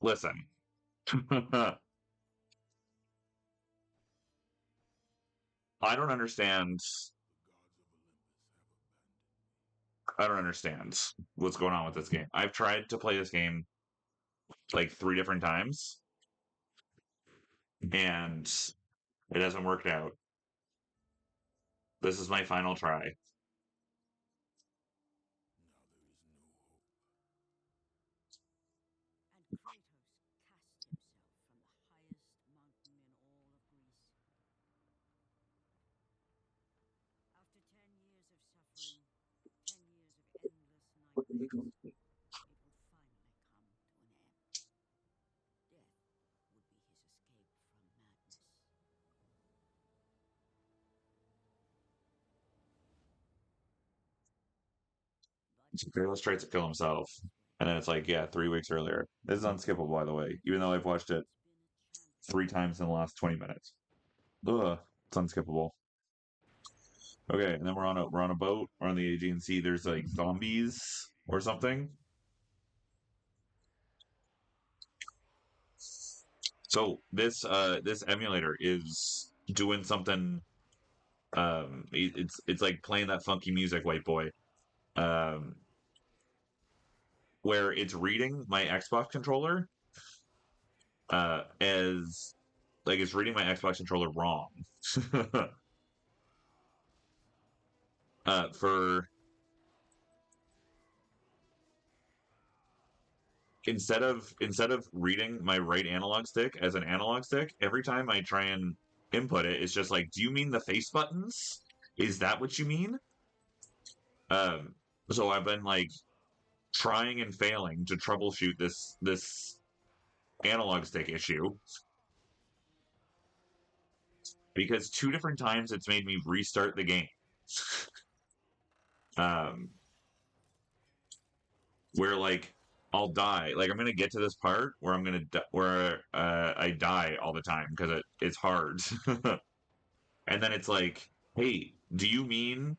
Listen. I don't understand. I don't understand what's going on with this game. I've tried to play this game like 3 different times, and it hasn't worked out. This is my final try. And Kratos cast himself from the highest mountain in all of Greece. After 10 years of suffering, 10 years of endless nightmares, it would finally come to an end. Death would be his escape from madness. Fearless tries to kill himself, and then it's like, yeah, 3 weeks earlier. This is unskippable, by the way, even though I've watched it 3 times in the last 20 minutes. Ugh, it's unskippable. Okay, and then we're on a boat. We're on the Aegean Sea. There's like zombies or something. So this emulator is doing something. It's like playing that funky music, white boy. Um, where it's reading my Xbox controller as like it's reading my Xbox controller wrong. For instead of reading my right analog stick as an analog stick, every time I try and input it, it's just like, do you mean the face buttons? Is that what you mean? Um, so I've been like trying and failing to troubleshoot this analog stick issue because 2 different times it's made me restart the game. um, where like I'll die. Like I'm gonna get to this part where where I die all the time because it's hard, and then it's like, hey, do you mean?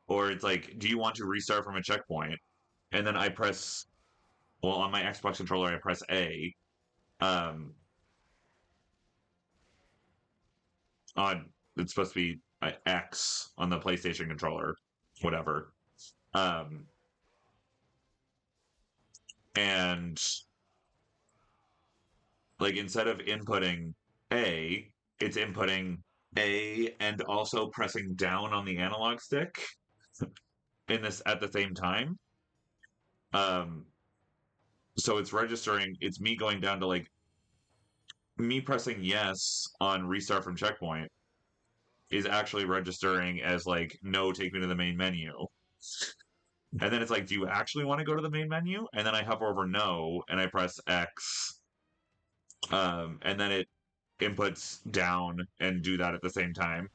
Or it's like, do you want to restart from a checkpoint? And then I press, well, on my Xbox controller, I press A. Um, on it's supposed to be X on the PlayStation controller, whatever. Um, and like instead of inputting A, it's inputting A and also pressing down on the analog stick in this at the same time. Um, so it's registering. It's me going down to like me pressing yes on restart from checkpoint is actually registering as like no, take me to the main menu. And then it's like, do you actually want to go to the main menu? And then I hover over no and I press X. And then it inputs down and do that at the same time,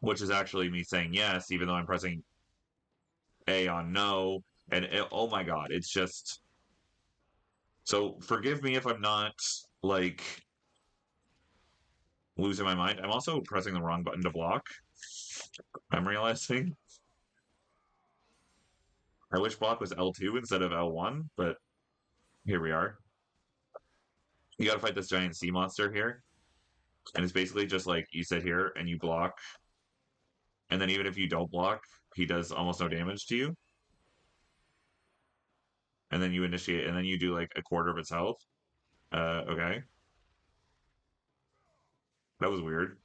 which is actually me saying yes, even though I'm pressing A on no. And oh my god, it's just so. Forgive me if I'm not like losing my mind. I'm also pressing the wrong button to block. I'm realizing. I wish block was L2 instead of L1, but here we are. You gotta fight this giant sea monster here, and it's basically just like you sit here and you block, and then even if you don't block, he does almost no damage to you. And then you initiate, and then you do like a quarter of its health. Okay, that was weird.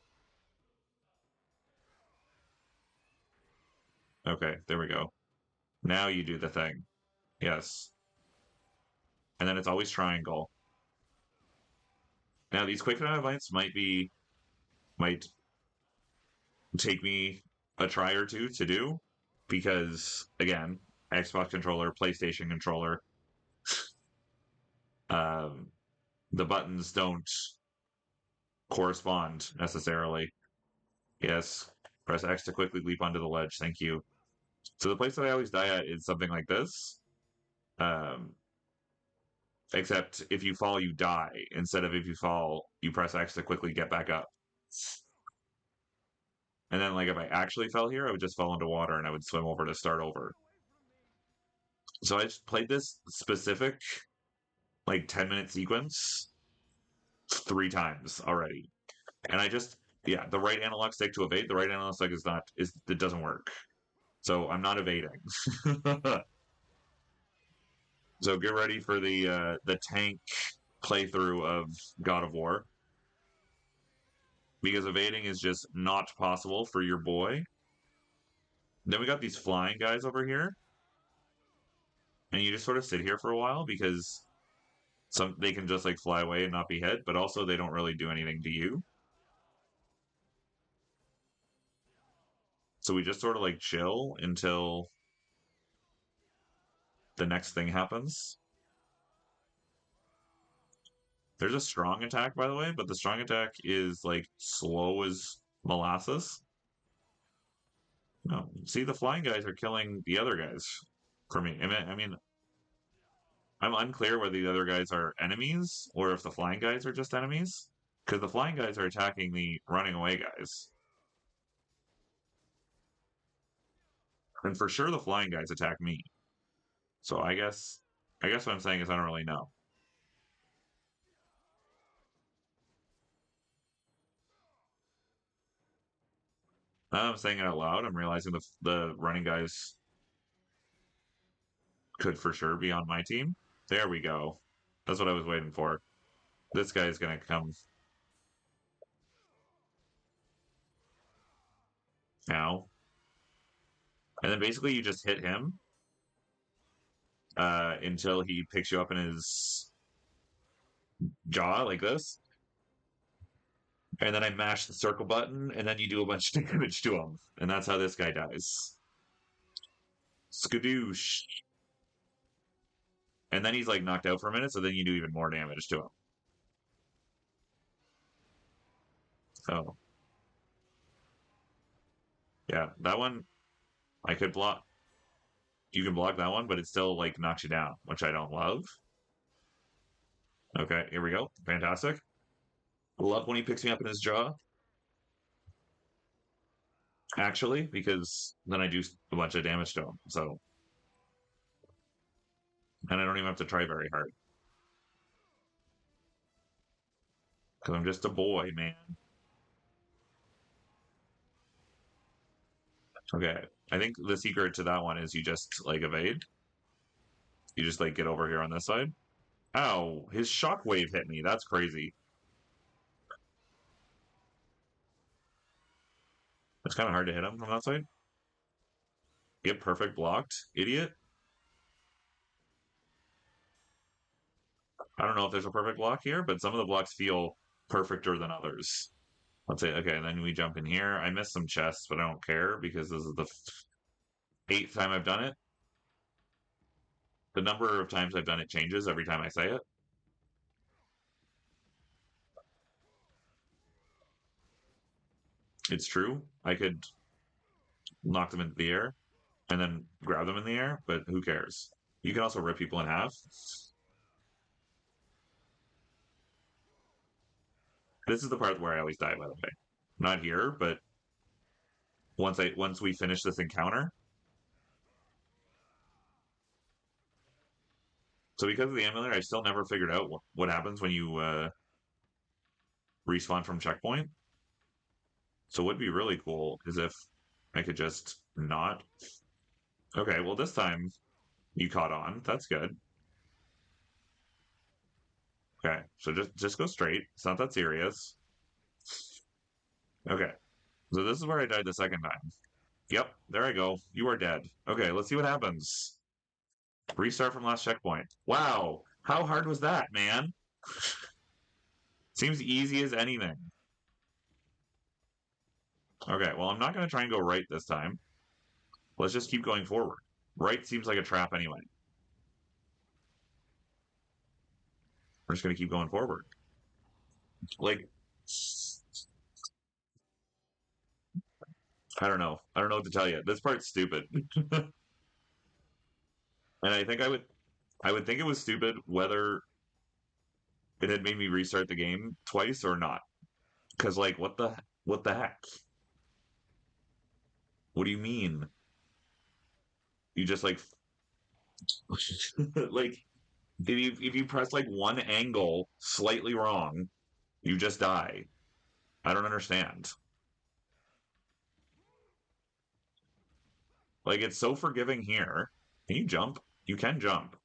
Okay, there we go. Now you do the thing. Yes, and then it's always triangle. Now these quick time events might take me a try or two to do because again, Xbox controller, PlayStation controller, um, the buttons don't correspond necessarily. Yes, press X to quickly leap onto the ledge. Thank you. So the place that I always die at is something like this. Um, except if you fall, you die. Instead of if you fall, you press X to quickly get back up. And then, like, if I actually fell here, I would just fall into water and I would swim over to start over. So I just played this specific, like, 10-minute sequence 3 times already. And I just, yeah, the right analog stick to evade, the right analog stick it doesn't work. So I'm not evading. So get ready for the tank playthrough of God of War. Because evading is just not possible for your boy. Then we got these flying guys over here. And you just sort of sit here for a while because they can just like fly away and not be hit, but also they don't really do anything to you. So we just sort of like chill until the next thing happens. There's a strong attack, by the way, but the strong attack is like slow as molasses. No, see, the flying guys are killing the other guys for me. I mean, I'm unclear whether the other guys are enemies or if the flying guys are just enemies. Because the flying guys are attacking the running away guys. And for sure the flying guys attack me. So I guess what I'm saying is I don't really know. Now I'm saying it out loud, I'm realizing the running guys could for sure be on my team. There we go. That's what I was waiting for. This guy is gonna come now. And then basically you just hit him until he picks you up in his jaw like this. And then I mash the circle button, and then you do a bunch of damage to him. And that's how this guy dies. Skadoosh. And then he's like knocked out for a minute, so then you do even more damage to him. Oh. Yeah, that one I could block. You can block that one, but it still like knocks you down, which I don't love. Okay, here we go. Fantastic. Love when he picks me up in his jaw. Actually, because then I do a bunch of damage to him. So, and I don't even have to try very hard because I'm just a boy, man. Okay, I think the secret to that one is you just like evade. You just like get over here on this side. Ow! His shockwave hit me. That's crazy. It's kind of hard to hit him from that side. Get perfect blocked, idiot. I don't know if there's a perfect block here, but some of the blocks feel perfecter than others. Let's say, okay, and then we jump in here. I missed some chests, but I don't care because this is the eighth time I've done it. The number of times I've done it changes every time I say it. It's true. I could knock them into the air and then grab them in the air, but who cares? You can also rip people in half. This is the part where I always die, by the way. Not here, but once we finish this encounter. So because of the emulator, I still never figured out what happens when you respawn from checkpoint. So what would be really cool is if I could just not. Okay, well this time you caught on. That's good. Okay, so just go straight. It's not that serious. Okay, so this is where I died the second time. Yep, there I go. You are dead. Okay, let's see what happens. Restart from last checkpoint. Wow, how hard was that, man? Seems easy as anything. Okay, well, I'm not going to try and go right this time. Let's just keep going forward. Right seems like a trap anyway. We're just going to keep going forward. Like, I don't know. I don't know what to tell you. This part's stupid. And I would think it was stupid whether it had made me restart the game twice or not. Because like, what the heck? What do you mean? You just like Like if you press like one angle slightly wrong, you just die. I don't understand. Like it's so forgiving here. Can you jump? You can jump.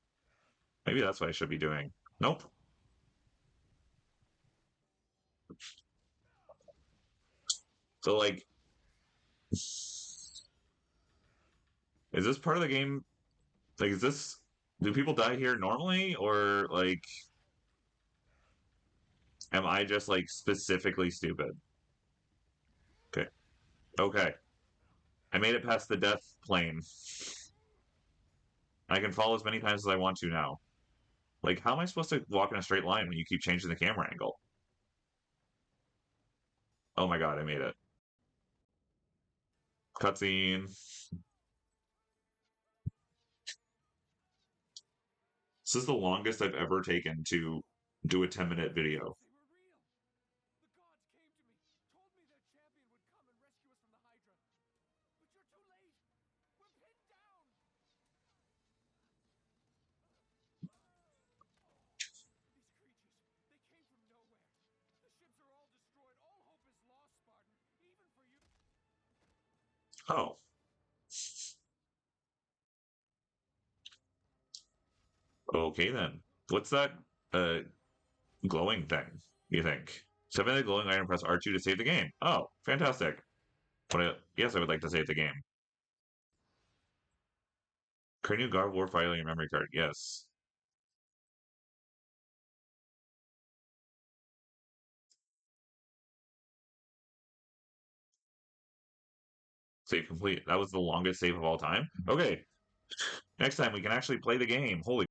Maybe that's what I should be doing. Nope. So like, is this part of the game? Like, is this? Do people die here normally, or like, am I just like specifically stupid? Okay. Okay. I made it past the death plane. I can fall as many times as I want to now. Like, how am I supposed to walk in a straight line when you keep changing the camera angle? Oh my god, I made it. Cutscene. This is the longest I've ever taken to do a 10-minute video. They were real. The gods came to me, told me their champion would come and rescue us from the Hydra. But you're too late. We're pinned down. These creatures, they came from nowhere. The ships are all destroyed. All hope is lost, Spartan. Even for you. Oh. Okay then. What's that uh glowing thing, you think? Summon the glowing item, press R2 to save the game. Oh, fantastic. Yes, I would like to save the game. Create new God of War file on your memory card. Yes. Save complete. That was the longest save of all time. Okay. Next time we can actually play the game. Holy